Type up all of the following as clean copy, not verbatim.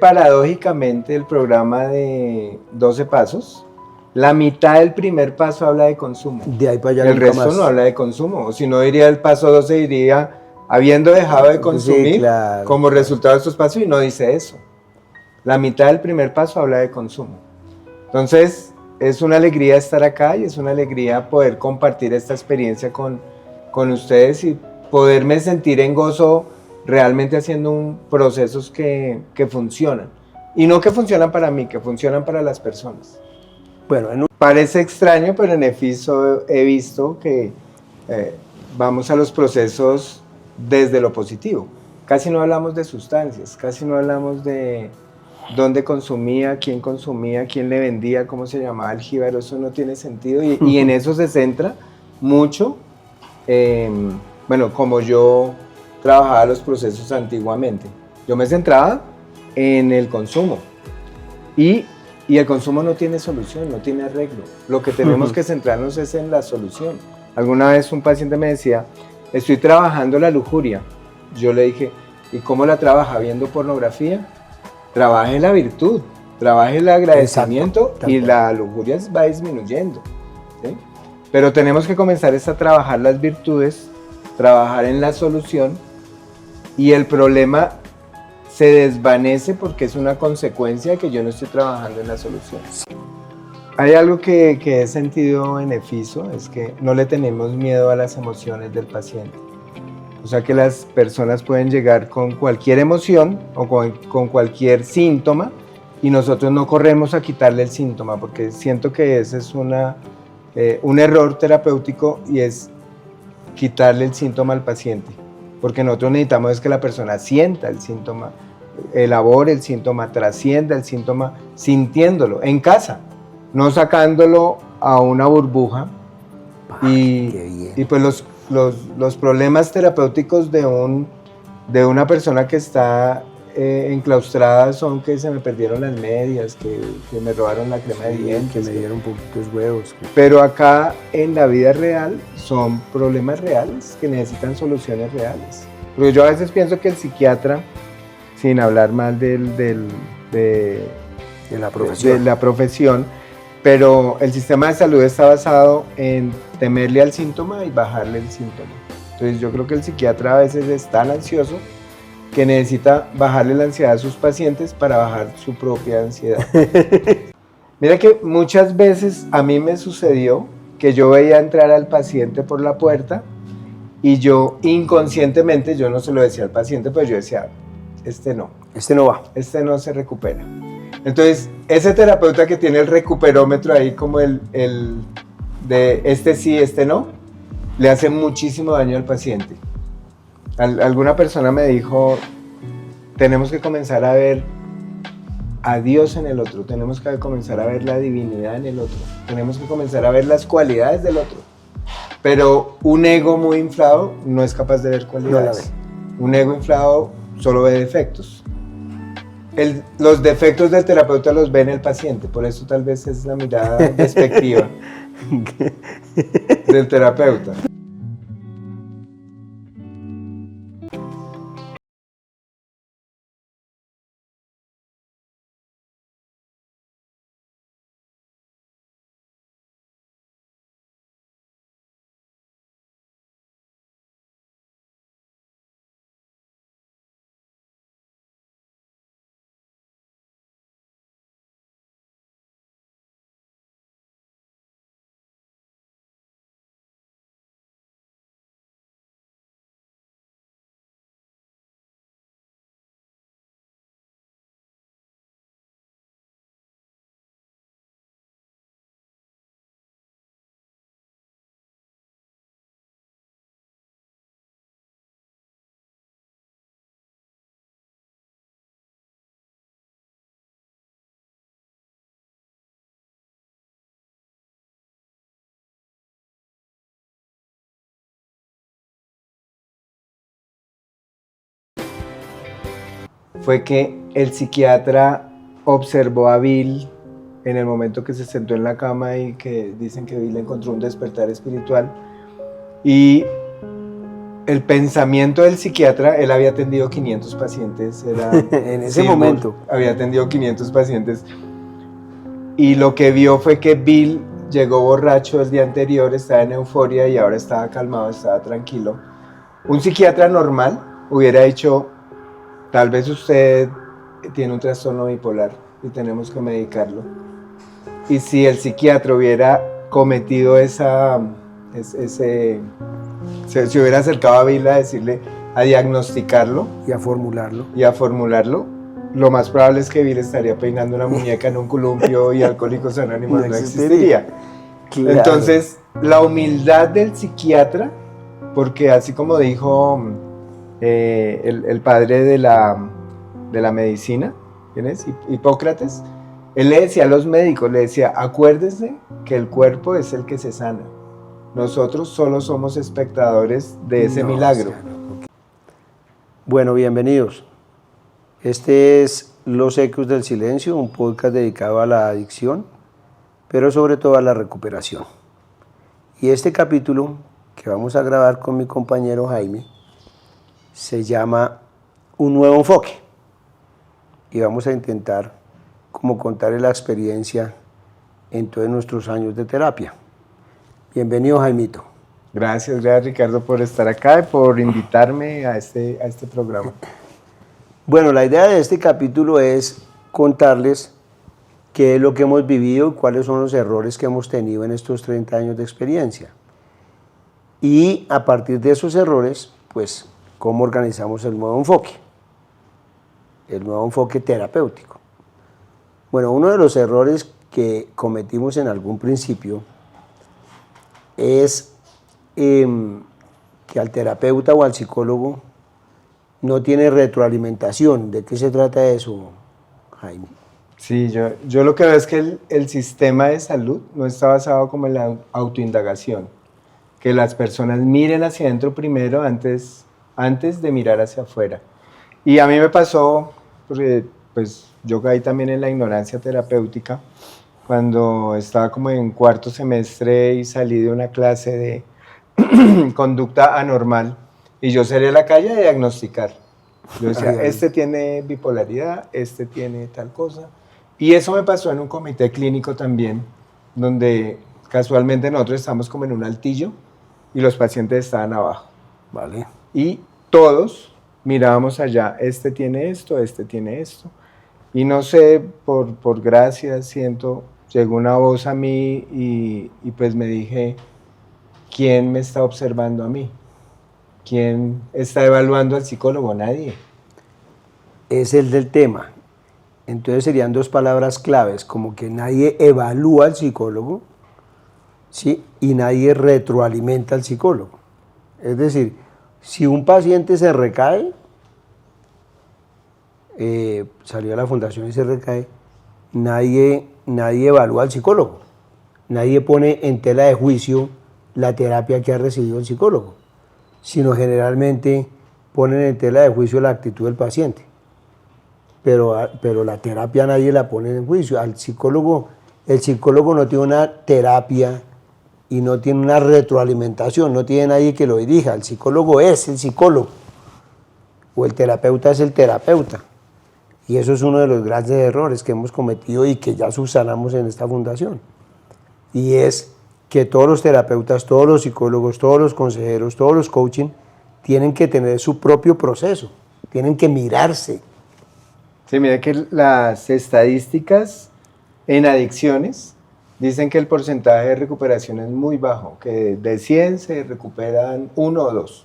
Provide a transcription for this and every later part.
Paradójicamente, el programa de 12 pasos, la mitad del primer paso habla de consumo. De ahí para allá el nunca resto más. no habla de consumo. O si no, diría el paso 12, diría, habiendo dejado de consumir, Sí, claro, como resultado de estos pasos, y no dice eso. La mitad del primer paso habla de consumo. Entonces, es una alegría estar acá y es una alegría poder compartir esta experiencia con ustedes y poderme sentir en gozo realmente haciendo procesos que funcionan. Y no que funcionan para mí, que funcionan para las personas. Bueno, Parece extraño, pero en EFISO he visto que vamos a los procesos desde lo positivo. Casi no hablamos de sustancias, casi no hablamos de dónde consumía, quién le vendía, cómo se llamaba el jíbaro. Eso no tiene sentido y en eso se centra mucho. Bueno, como yo trabajaba los procesos antiguamente, yo me centraba en el consumo y el consumo no tiene solución, no tiene arreglo. Lo que tenemos que centrarnos es en la solución. Alguna vez un paciente me decía, estoy trabajando la lujuria. Yo le dije, ¿y cómo la trabaja? ¿Viendo pornografía? Trabaje la virtud, trabaje el agradecimiento. Exacto, y la lujuria va disminuyendo, ¿sí? Pero tenemos que comenzar a trabajar las virtudes, trabajar en la solución, y el problema se desvanece porque es una consecuencia de que yo no estoy trabajando en la solución. Hay algo que he sentido en EFISO, es que no le tenemos miedo a las emociones del paciente. O sea que las personas pueden llegar con cualquier emoción o con cualquier síntoma y nosotros no corremos a quitarle el síntoma, porque siento que ese es un error terapéutico, y es quitarle el síntoma al paciente, porque nosotros necesitamos es que la persona sienta el síntoma, elabore el síntoma, trascienda el síntoma sintiéndolo en casa, no sacándolo a una burbuja. Y pues los problemas terapéuticos de una persona que está enclaustrada son que se me perdieron las medias, que me robaron la crema de dientes, que me dieron poquitos huevos. Pero acá en la vida real son problemas reales que necesitan soluciones reales. Porque yo a veces pienso que el psiquiatra, sin hablar mal de la profesión, pero el sistema de salud está basado en temerle al síntoma y bajarle el síntoma. Entonces yo creo que el psiquiatra a veces es tan ansioso que necesita bajarle la ansiedad a sus pacientes para bajar su propia ansiedad. Mira que muchas veces a mí me sucedió que yo veía entrar al paciente por la puerta y yo inconscientemente, yo no se lo decía al paciente, pero yo decía, este no va, este no se recupera. Entonces, ese terapeuta que tiene el recuperómetro ahí como el de este sí, este no, le hace muchísimo daño al paciente. Alguna persona me dijo, tenemos que comenzar a ver a Dios en el otro, tenemos que comenzar a ver la divinidad en el otro, tenemos que comenzar a ver las cualidades del otro. Pero un ego muy inflado no es capaz de ver cualidades. Un ego inflado solo ve defectos. Los defectos del terapeuta los ve en el paciente, por eso tal vez es la mirada despectiva del terapeuta. Fue que el psiquiatra observó a Bill en el momento que se sentó en la cama y que dicen que Bill encontró un despertar espiritual, y el pensamiento del psiquiatra, él había atendido 500 pacientes. En ese momento. Había atendido 500 pacientes. Y lo que vio fue que Bill llegó borracho el día anterior, estaba en euforia y ahora estaba calmado, estaba tranquilo. Un psiquiatra normal hubiera dicho, tal vez usted tiene un trastorno bipolar y tenemos que medicarlo. Y si el psiquiatra hubiera cometido se hubiera acercado a Bill a decirle, a diagnosticarlo Y a formularlo. lo más probable es que Bill estaría peinando una muñeca en un columpio y Alcohólicos Anónimos no existiría. Claro. Entonces, la humildad del psiquiatra, porque así como dijo el padre de la medicina, ¿quién es? Hipócrates, él le decía a los médicos, le decía, acuérdense que el cuerpo es el que se sana. Nosotros solo somos espectadores de ese milagro. Bueno, bienvenidos. Este es Los Ecos del Silencio, un podcast dedicado a la adicción, pero sobre todo a la recuperación. Y este capítulo que vamos a grabar con mi compañero Jaime se llama Un nuevo enfoque. Y vamos a intentar como contarle la experiencia en todos nuestros años de terapia. Bienvenido, Jaimito. Gracias Ricardo por estar acá y por invitarme a este programa. Bueno, la idea de este capítulo es contarles qué es lo que hemos vivido y cuáles son los errores que hemos tenido en estos 30 años de experiencia. Y a partir de esos errores, pues, cómo organizamos el nuevo enfoque terapéutico. Bueno, uno de los errores que cometimos en algún principio es que al terapeuta o al psicólogo no tiene retroalimentación. ¿De qué se trata eso, Jaime? Sí, yo lo que veo es que el sistema de salud no está basado como en la autoindagación, que las personas miren hacia adentro primero antes de mirar hacia afuera. Y a mí me pasó, porque pues yo caí también en la ignorancia terapéutica, cuando estaba como en cuarto semestre y salí de una clase de conducta anormal y yo salí a la calle a diagnosticar. Yo decía, este tiene bipolaridad, este tiene tal cosa. Y eso me pasó en un comité clínico también, donde casualmente nosotros estamos como en un altillo y los pacientes estaban abajo. Vale. Y todos mirábamos allá, este tiene esto, este tiene esto. Y no sé, por gracia, llegó una voz a mí y pues me dije, ¿quién me está observando a mí? ¿Quién está evaluando al psicólogo? Nadie. Es el del tema. Entonces serían dos palabras claves, como que nadie evalúa al psicólogo, ¿sí? Y nadie retroalimenta al psicólogo. Es decir, si un paciente se recae, salió a la fundación y se recae, nadie evalúa al psicólogo. Nadie pone en tela de juicio la terapia que ha recibido el psicólogo, sino generalmente ponen en tela de juicio la actitud del paciente. Pero la terapia nadie la pone en juicio. El psicólogo no tiene una terapia y no tiene una retroalimentación, no tiene nadie que lo dirija. El psicólogo es el psicólogo o el terapeuta es el terapeuta. Y eso es uno de los grandes errores que hemos cometido y que ya subsanamos en esta fundación. Y es que todos los terapeutas, todos los psicólogos, todos los consejeros, todos los coaching tienen que tener su propio proceso, tienen que mirarse. Sí, mira que las estadísticas en adicciones dicen que el porcentaje de recuperación es muy bajo, que de 100 se recuperan 1 o 2.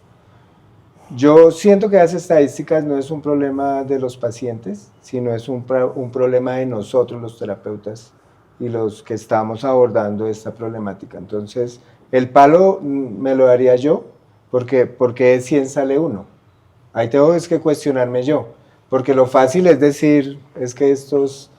Yo siento que las estadísticas no es un problema de los pacientes, sino es un problema de nosotros los terapeutas y los que estamos abordando esta problemática. Entonces, el palo me lo daría yo, porque de 100 sale 1. Ahí tengo que cuestionarme yo, porque lo fácil es decir, es que estos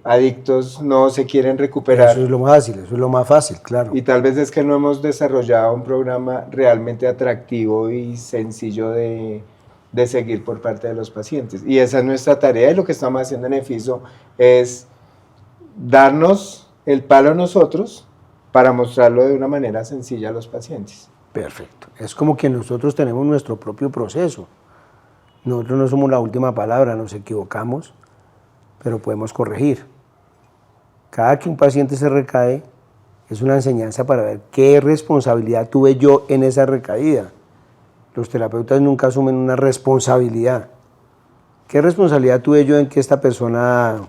adictos no se quieren recuperar. Eso es lo más fácil, eso es lo más fácil, claro. Y tal vez es que no hemos desarrollado un programa realmente atractivo y sencillo de seguir por parte de los pacientes. Y esa es nuestra tarea, y lo que estamos haciendo en EFISO es darnos el palo a nosotros para mostrarlo de una manera sencilla a los pacientes. Perfecto. Es como que nosotros tenemos nuestro propio proceso. Nosotros no somos la última palabra, nos equivocamos, pero podemos corregir. Cada que un paciente se recae, es una enseñanza para ver qué responsabilidad tuve yo en esa recaída. Los terapeutas nunca asumen una responsabilidad. ¿Qué responsabilidad tuve yo en que esta persona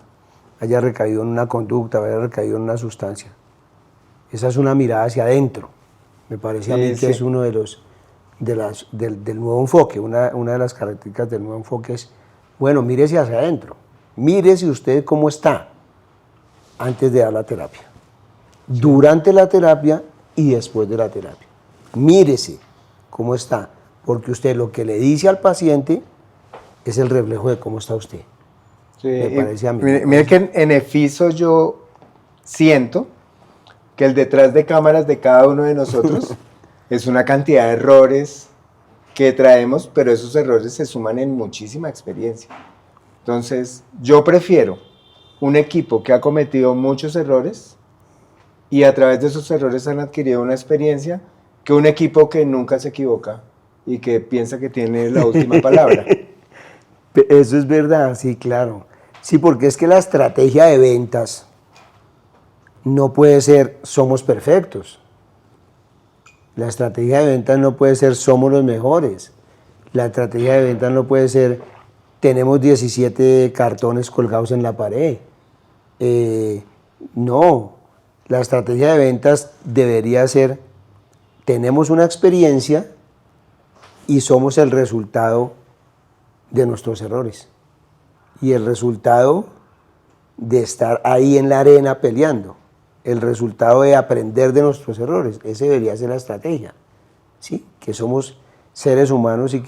haya recaído en una conducta, haya recaído en una sustancia? Esa es una mirada hacia adentro. Me parece a mí que es uno del nuevo enfoque. Una de las características del nuevo enfoque es, bueno, mírese hacia adentro. Mírese usted cómo está antes de dar la terapia, durante la terapia y después de la terapia. Mírese cómo está, porque usted lo que le dice al paciente es el reflejo de cómo está usted. Sí, me parece a mí. Mire que en EFISO yo siento que el detrás de cámaras de cada uno de nosotros es una cantidad de errores que traemos, pero esos errores se suman en muchísima experiencia. Entonces, yo prefiero un equipo que ha cometido muchos errores y a través de esos errores han adquirido una experiencia, que un equipo que nunca se equivoca y que piensa que tiene la última palabra. Eso es verdad, sí, claro. Sí, porque es que la estrategia de ventas no puede ser somos perfectos. La estrategia de ventas no puede ser somos los mejores. La estrategia de ventas no puede ser tenemos 17 cartones colgados en la pared. No, la estrategia de ventas debería ser tenemos una experiencia y somos el resultado de nuestros errores. Y el resultado de estar ahí en la arena peleando. El resultado de aprender de nuestros errores. Esa debería ser la estrategia. ¿Sí? Que somos seres humanos y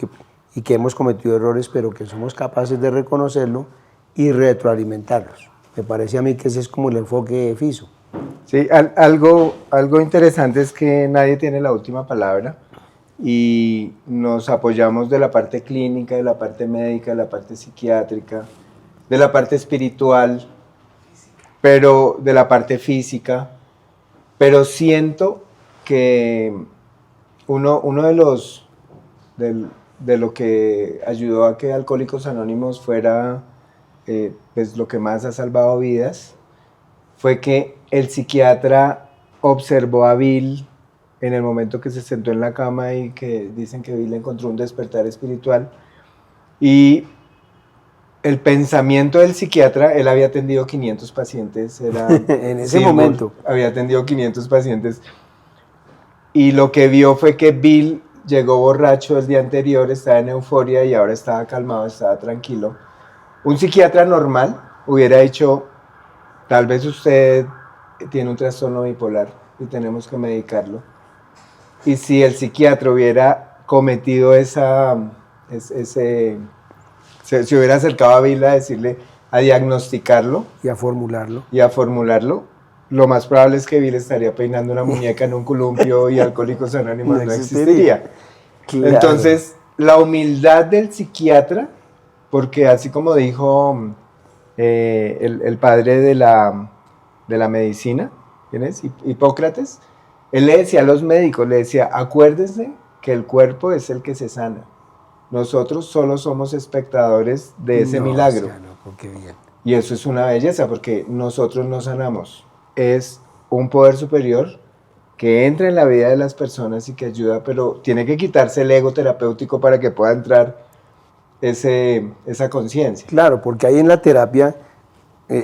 que hemos cometido errores, pero que somos capaces de reconocerlo y retroalimentarlos. Me parece a mí que ese es como el enfoque de FISO. Sí, algo interesante es que nadie tiene la última palabra y nos apoyamos de la parte clínica, de la parte médica, de la parte psiquiátrica, de la parte espiritual, pero de la parte física, pero siento que uno de lo que ayudó a que Alcohólicos Anónimos fuera pues lo que más ha salvado vidas fue que el psiquiatra observó a Bill en el momento que se sentó en la cama y que dicen que Bill encontró un despertar espiritual, y el pensamiento del psiquiatra, él había atendido 500 pacientes, en ese momento había atendido 500 pacientes, y lo que vio fue que Bill llegó borracho el día anterior, estaba en euforia y ahora estaba calmado, estaba tranquilo. Un psiquiatra normal hubiera dicho, tal vez usted tiene un trastorno bipolar y tenemos que medicarlo. Y si el psiquiatra hubiera cometido se hubiera acercado a Bill a decirle, a diagnosticarlo y a formularlo, lo más probable es que Bill estaría peinando una muñeca en un columpio y Alcohólicos Anónimos no existiría. Claro. Entonces, la humildad del psiquiatra, porque así como dijo el padre de la medicina, ¿quién es? Hipócrates, él le decía a los médicos, le decía, acuérdense que el cuerpo es el que se sana. Nosotros solo somos espectadores de ese milagro. No, qué bien. Y eso es una belleza, porque nosotros no sanamos. Es un poder superior que entra en la vida de las personas y que ayuda, pero tiene que quitarse el ego terapéutico para que pueda entrar esa conciencia. Claro, porque ahí en la terapia,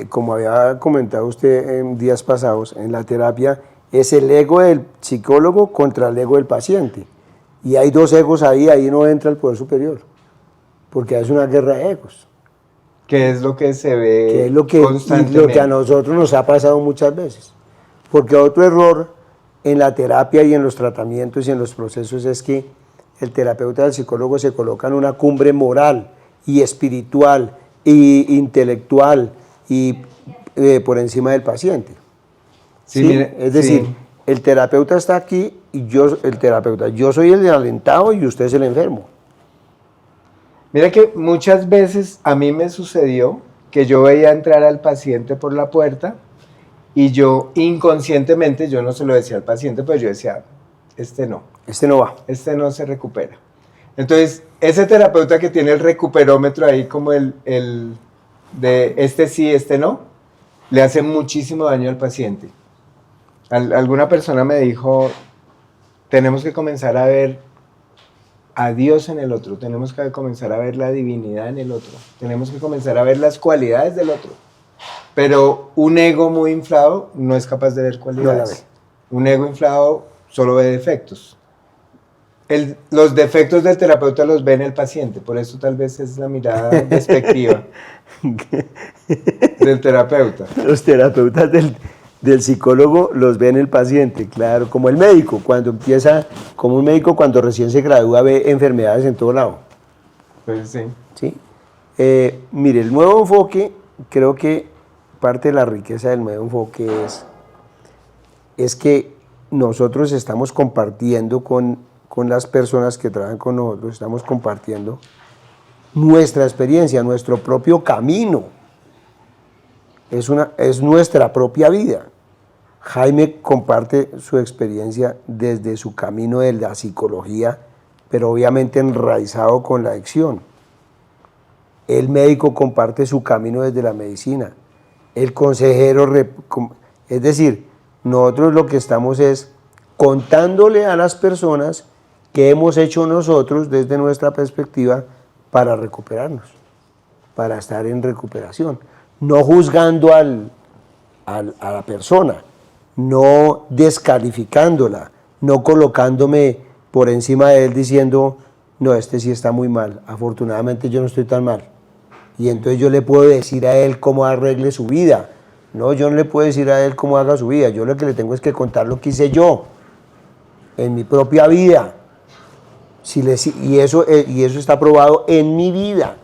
como había comentado usted en días pasados, en la terapia es el ego del psicólogo contra el ego del paciente. Y hay dos egos ahí no entra el poder superior, porque es una guerra de egos. Que es lo que se ve constantemente. Lo que a nosotros nos ha pasado muchas veces. Porque otro error en la terapia y en los tratamientos y en los procesos es que el terapeuta y el psicólogo se colocan en una cumbre moral y espiritual e intelectual y por encima del paciente. Sí, ¿sí? Mire, es decir, sí. El terapeuta está aquí y yo soy el alentado y usted es el enfermo. Mira que muchas veces a mí me sucedió que yo veía entrar al paciente por la puerta y yo inconscientemente, yo no se lo decía al paciente, pero yo decía, este no. Este no va. Este no se recupera. Entonces, ese terapeuta que tiene el recuperómetro ahí como el de este sí, este no, le hace muchísimo daño al paciente. Alguna persona me dijo, tenemos que comenzar a ver a Dios en el otro, tenemos que comenzar a ver la divinidad en el otro, tenemos que comenzar a ver las cualidades del otro. Pero un ego muy inflado no es capaz de ver cualidades. No la ve. Un ego inflado solo ve defectos. Los defectos del terapeuta los ve en el paciente, por eso tal vez es la mirada despectiva del terapeuta. Los terapeutas del psicólogo los ve en el paciente, claro, como el médico, como un médico cuando recién se gradúa ve enfermedades en todo lado. Pues sí. ¿Sí? Mire, el nuevo enfoque, creo que parte de la riqueza del nuevo enfoque es que nosotros estamos compartiendo con las personas que trabajan con nosotros, estamos compartiendo nuestra experiencia, nuestro propio camino. Es nuestra propia vida. Jaime comparte su experiencia desde su camino de la psicología, pero obviamente enraizado con la adicción. El médico comparte su camino desde la medicina. El consejero, es decir, nosotros lo que estamos es contándole a las personas qué hemos hecho nosotros desde nuestra perspectiva para recuperarnos, para estar en recuperación, no juzgando a la persona, no descalificándola, no colocándome por encima de él diciendo, no, este sí está muy mal, afortunadamente yo no estoy tan mal. Y entonces yo le puedo decir a él cómo arregle su vida. No, yo no le puedo decir a él cómo haga su vida, yo lo que le tengo es que contar lo que hice yo, en mi propia vida. Y eso está probado en mi vida.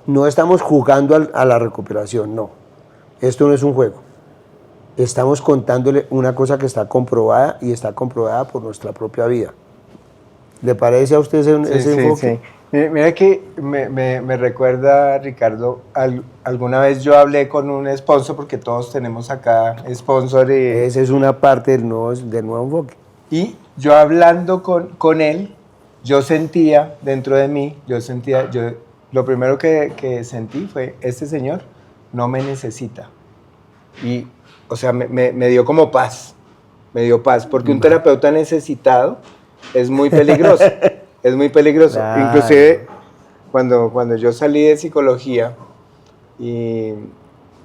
No estamos jugando a la recuperación, no. Esto no es un juego. Estamos contándole una cosa que está comprobada y está comprobada por nuestra propia vida. ¿Le parece a usted ese enfoque? Sí. Mira que me recuerda, Ricardo, alguna vez yo hablé con un sponsor, porque todos tenemos acá sponsor. Esa es una parte del nuevo enfoque. Y yo hablando con él, yo sentía dentro de mí, lo primero que sentí fue, este señor no me necesita. Y, o sea, me dio como paz, porque un terapeuta necesitado es muy peligroso, es muy peligroso. Claro. Inclusive, cuando yo salí de psicología y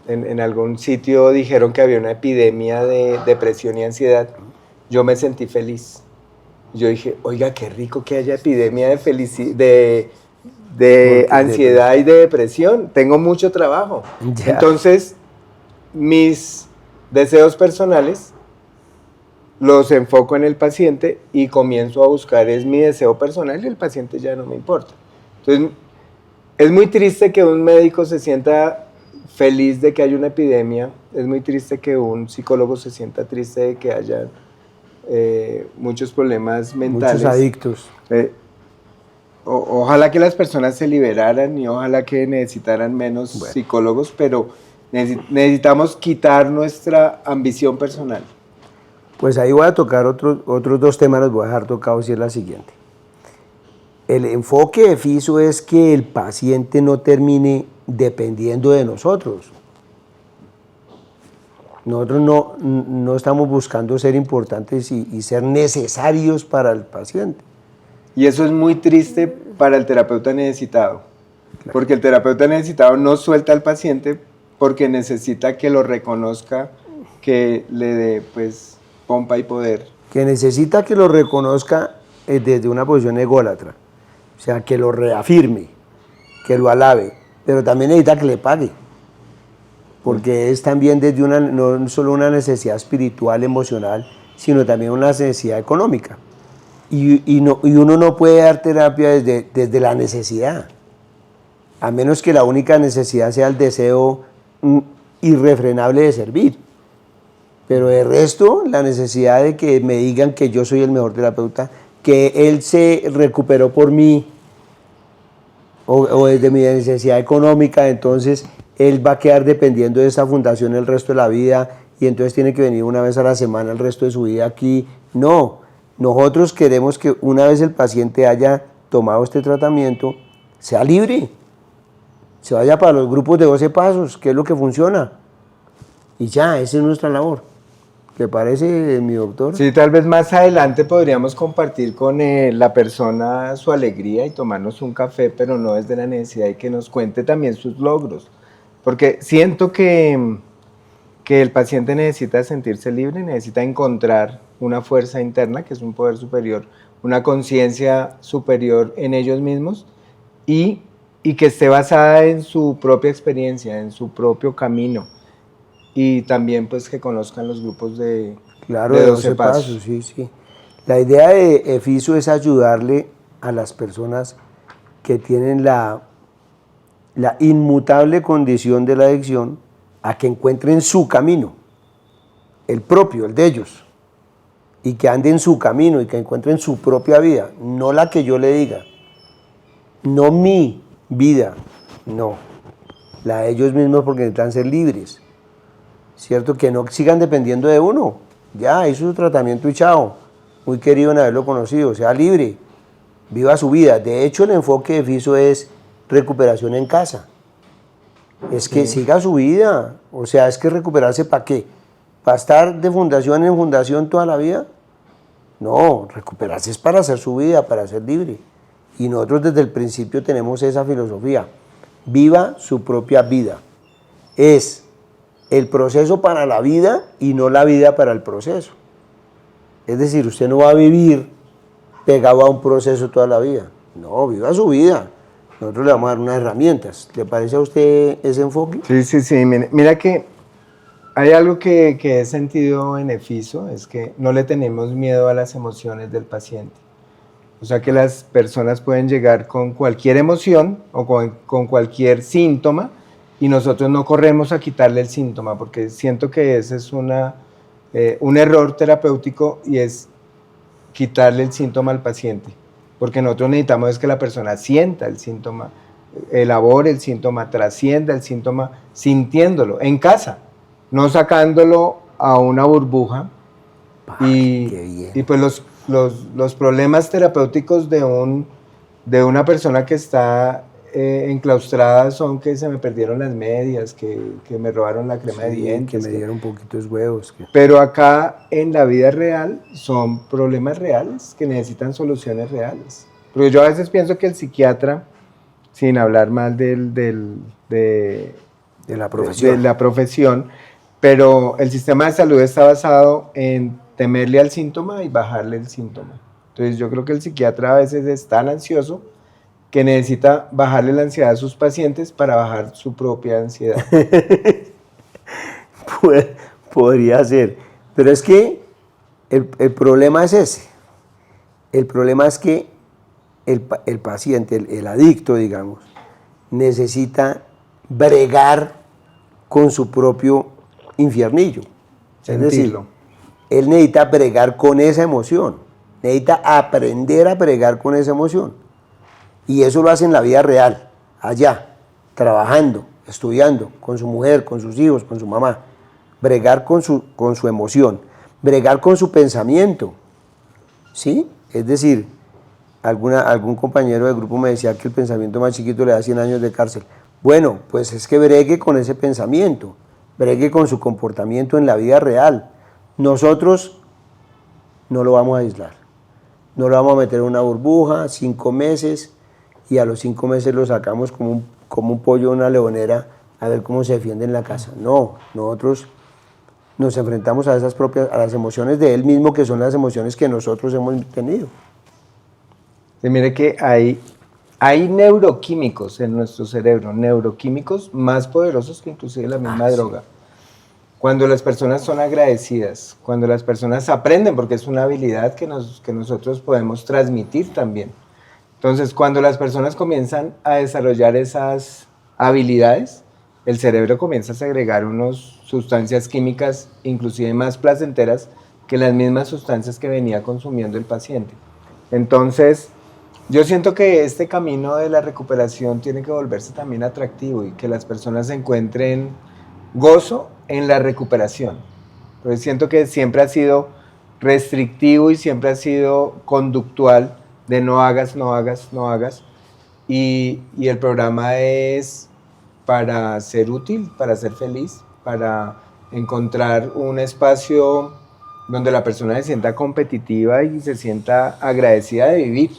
en algún sitio dijeron que había una epidemia de depresión y ansiedad, yo me sentí feliz. Yo dije, oiga, qué rico que haya epidemia de ansiedad y de depresión. Tengo mucho trabajo. Ya. Entonces, mis deseos personales los enfoco en el paciente y comienzo a buscar, es mi deseo personal y el paciente ya no me importa. Entonces, es muy triste que un médico se sienta feliz de que haya una epidemia. Es muy triste que un psicólogo se sienta triste de que haya muchos problemas mentales. Muchos adictos. Ojalá que las personas se liberaran y ojalá que necesitaran menos psicólogos, pero necesitamos quitar nuestra ambición personal. Pues ahí voy a tocar otros dos temas, los voy a dejar tocados y es la siguiente. El enfoque de FISO es que el paciente no termine dependiendo de nosotros. Nosotros no estamos buscando ser importantes y ser necesarios para el paciente. Y eso es muy triste para el terapeuta necesitado, claro. Porque el terapeuta necesitado no suelta al paciente porque necesita que lo reconozca, que le dé pues pompa y poder. Que necesita que lo reconozca desde una posición ególatra, o sea, que lo reafirme, que lo alabe, pero también necesita que le pague. Porque es también desde no solo una necesidad espiritual, emocional, sino también una necesidad económica. Y uno no puede dar terapia desde la necesidad, a menos que la única necesidad sea el deseo irrefrenable de servir. Pero de resto, la necesidad de que me digan que yo soy el mejor terapeuta, que él se recuperó por mí, o desde mi necesidad económica, entonces él va a quedar dependiendo de esa fundación el resto de la vida y entonces tiene que venir una vez a la semana el resto de su vida aquí. No, Nosotros queremos que una vez el paciente haya tomado este tratamiento, sea libre, se vaya para los grupos de 12 pasos, que es lo que funciona. Y ya, esa es nuestra labor. ¿Te parece, mi doctor? Sí, tal vez más adelante podríamos compartir con la persona su alegría y tomarnos un café, pero no desde la necesidad y que nos cuente también sus logros. Porque siento que el paciente necesita sentirse libre, necesita encontrar una fuerza interna, que es un poder superior, una conciencia superior en ellos mismos y que esté basada en su propia experiencia, en su propio camino. Y también pues que conozcan los grupos de, Claro, de de 12 12 pasos. pasos, sí, sí. La idea de EFISO es ayudarle a las personas que tienen la inmutable condición de la adicción a que encuentren su camino, el propio, el de ellos, y que anden su camino y que encuentren su propia vida, no la que yo le diga, no mi vida, no, la de ellos mismos porque necesitan ser libres, ¿cierto? Que no sigan dependiendo de uno, ya hizo su tratamiento y chao, muy querido en haberlo conocido, sea libre, viva su vida. De hecho, el enfoque de FISO es recuperación en casa. Es que siga su vida. O sea, es que recuperarse ¿para qué? ¿Para estar de fundación en fundación toda la vida? No, recuperarse es para hacer su vida, para ser libre. Y nosotros desde el principio tenemos esa filosofía. Viva su propia vida. Es el proceso para la vida y no la vida para el proceso. Es decir, usted no va a vivir pegado a un proceso toda la vida. No, viva su vida. Nosotros le vamos a dar unas herramientas. ¿Le parece a usted ese enfoque? Sí, sí, sí. Mira que hay algo que he sentido en EFISO, es que no le tenemos miedo a las emociones del paciente. O sea que las personas pueden llegar con cualquier emoción o con cualquier síntoma y nosotros no corremos a quitarle el síntoma, porque siento que ese es un error terapéutico y es quitarle el síntoma al paciente, porque nosotros necesitamos es que la persona sienta el síntoma, elabore el síntoma, trascienda el síntoma, sintiéndolo en casa, no sacándolo a una burbuja. Y pues los problemas terapéuticos de una persona que está enclaustrada son que se me perdieron las medias, que me robaron la crema de dientes. Que me dieron poquitos huevos. Pero acá en la vida real son problemas reales que necesitan soluciones reales. Porque yo a veces pienso que el psiquiatra, sin hablar mal de la profesión. de la profesión, pero el sistema de salud está basado en temerle al síntoma y bajarle el síntoma. Entonces yo creo que el psiquiatra a veces es tan ansioso que necesita bajarle la ansiedad a sus pacientes para bajar su propia ansiedad. Podría ser, pero es que el problema es ese. El problema es que el paciente, el adicto, digamos, necesita bregar con su propio infiernillo. Es decir, él necesita bregar con esa emoción, necesita aprender a bregar con esa emoción. Y eso lo hace en la vida real, allá, trabajando, estudiando, con su mujer, con sus hijos, con su mamá. Bregar con su emoción, bregar con su pensamiento, ¿sí? Es decir, algún compañero del grupo me decía que el pensamiento más chiquito le da 100 años de cárcel. Bueno, pues es que bregue con ese pensamiento, bregue con su comportamiento en la vida real. Nosotros no lo vamos a aislar, no lo vamos a meter en una burbuja, 5 meses, y a los 5 meses lo sacamos como un pollo de una leonera a ver cómo se defiende en la casa. No, nosotros nos enfrentamos a las emociones de él mismo, que son las emociones que nosotros hemos tenido. Y mire que hay neuroquímicos en nuestro cerebro, neuroquímicos más poderosos que inclusive la misma droga. Cuando las personas son agradecidas, cuando las personas aprenden, porque es una habilidad que nosotros podemos transmitir también. Entonces, cuando las personas comienzan a desarrollar esas habilidades, el cerebro comienza a segregar unas sustancias químicas inclusive más placenteras que las mismas sustancias que venía consumiendo el paciente. Entonces, yo siento que este camino de la recuperación tiene que volverse también atractivo y que las personas encuentren gozo en la recuperación. Porque siento que siempre ha sido restrictivo y siempre ha sido conductual de no hagas, no hagas, no hagas. Y el programa es para ser útil, para ser feliz, para encontrar un espacio donde la persona se sienta competitiva y se sienta agradecida de vivir.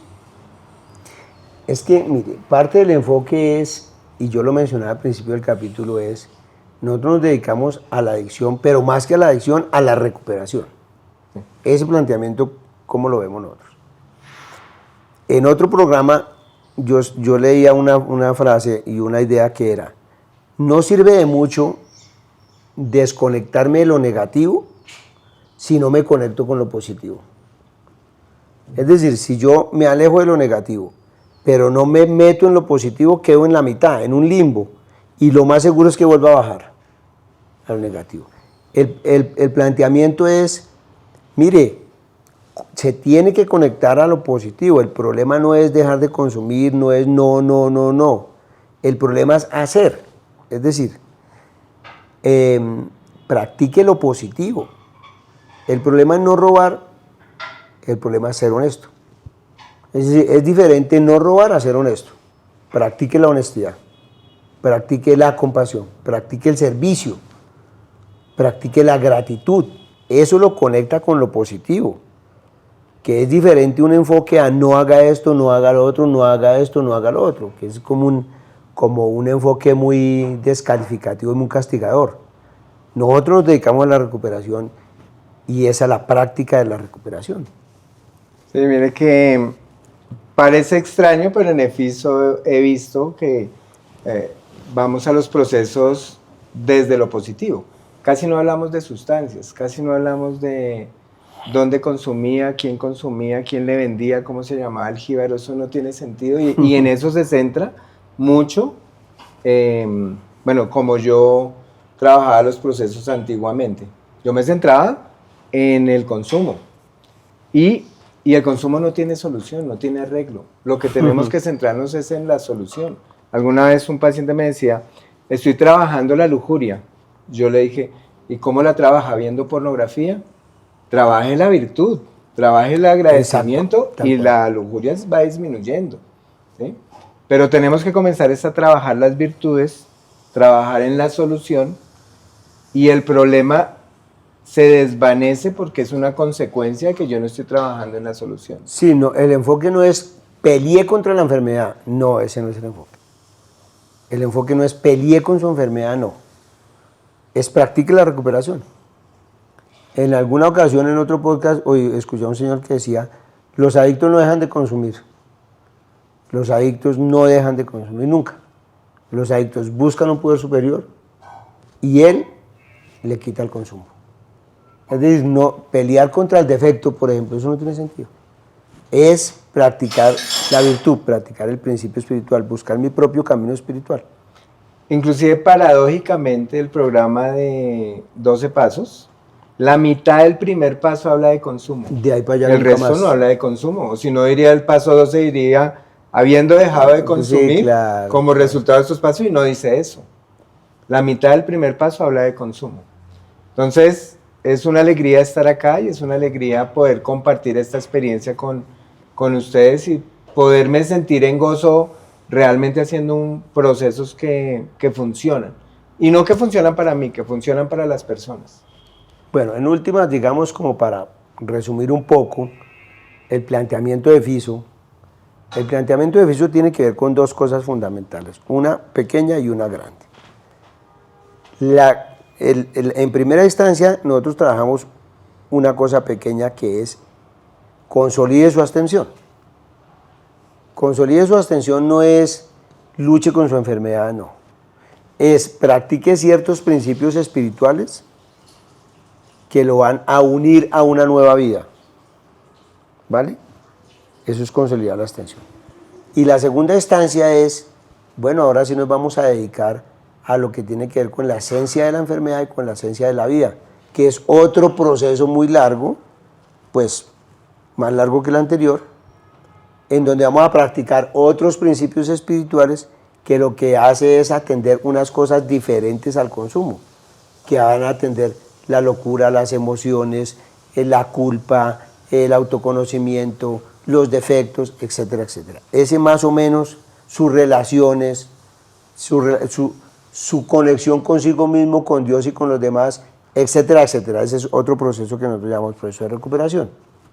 Es que, mire, parte del enfoque es, y yo lo mencionaba al principio del capítulo, es, nosotros nos dedicamos a la adicción, pero más que a la adicción, a la recuperación. Ese planteamiento, ¿cómo lo vemos nosotros? En otro programa, yo leía una frase y una idea que era, no sirve de mucho desconectarme de lo negativo si no me conecto con lo positivo. Es decir, si yo me alejo de lo negativo, pero no me meto en lo positivo, quedo en la mitad, en un limbo, y lo más seguro es que vuelva a bajar a lo negativo. El planteamiento es, mire, se tiene que conectar a lo positivo. El problema no es dejar de consumir, no es no. El problema es hacer. Es decir, practique lo positivo. El problema es no robar, el problema es ser honesto. Es decir, es diferente no robar a ser honesto. Practique la honestidad, practique la compasión, practique el servicio, practique la gratitud. Eso lo conecta con lo positivo, que es diferente un enfoque a no haga esto, no haga lo otro, no haga esto, no haga lo otro, que es como un enfoque muy descalificativo y muy castigador. Nosotros nos dedicamos a la recuperación y es a la práctica de la recuperación. Sí, mire que parece extraño, pero en EFISO he visto que vamos a los procesos desde lo positivo. Casi no hablamos de sustancias, casi no hablamos de dónde consumía, quién le vendía, cómo se llamaba el jíbaro. Eso no tiene sentido y en eso se centra mucho, bueno, como yo trabajaba los procesos antiguamente. Yo me centraba en el consumo y el consumo no tiene solución, no tiene arreglo. Lo que tenemos que centrarnos es en la solución. Alguna vez un paciente me decía, estoy trabajando la lujuria. Yo le dije, ¿y cómo la trabaja? ¿Viendo pornografía? Trabaje la virtud, trabaje el agradecimiento. Exacto, y la lujuria va disminuyendo, ¿sí? Pero tenemos que comenzar a trabajar las virtudes, trabajar en la solución, y el problema se desvanece porque es una consecuencia de que yo no estoy trabajando en la solución. Sí, no, el enfoque no es peleé contra la enfermedad, no, ese no es el enfoque. El enfoque no es peleé con su enfermedad, no. Es practique la recuperación. En alguna ocasión en otro podcast, hoy escuché a un señor que decía, los adictos no dejan de consumir. Los adictos no dejan de consumir nunca. Los adictos buscan un poder superior y él le quita el consumo. Es decir, no, pelear contra el defecto, por ejemplo, eso no tiene sentido. Es practicar la virtud, practicar el principio espiritual, buscar mi propio camino espiritual. Inclusive, paradójicamente, el programa de 12 pasos, la mitad del primer paso habla de consumo. De ahí para allá el resto más. No habla de consumo. O si no, diría el paso 12, diría, habiendo dejado de consumir, sí, claro, como resultado de estos pasos, y no dice eso. La mitad del primer paso habla de consumo. Entonces, es una alegría estar acá y es una alegría poder compartir esta experiencia con ustedes y poderme sentir en gozo realmente haciendo procesos que funcionan. Y no que funcionan para mí, que funcionan para las personas. Bueno, en últimas, digamos, como para resumir un poco, el planteamiento de EFISO. El planteamiento de EFISO tiene que ver con dos cosas fundamentales, una pequeña y una grande. En primera instancia, nosotros trabajamos una cosa pequeña que es consolide su abstención. Consolide su abstención no es luche con su enfermedad, no. Es practique ciertos principios espirituales que lo van a unir a una nueva vida. ¿Vale? Eso es consolidar la abstención. Y la segunda instancia es, bueno, ahora sí nos vamos a dedicar a lo que tiene que ver con la esencia de la enfermedad y con la esencia de la vida, que es otro proceso muy largo, pues más largo que el anterior, en donde vamos a practicar otros principios espirituales que lo que hace es atender unas cosas diferentes al consumo, que van a atender la locura, las emociones, la culpa, el autoconocimiento, los defectos, etcétera, etcétera. Ese más o menos, sus relaciones, su conexión consigo mismo, con Dios y con los demás, etcétera, etcétera. Ese es otro proceso que nosotros llamamos proceso de recuperación.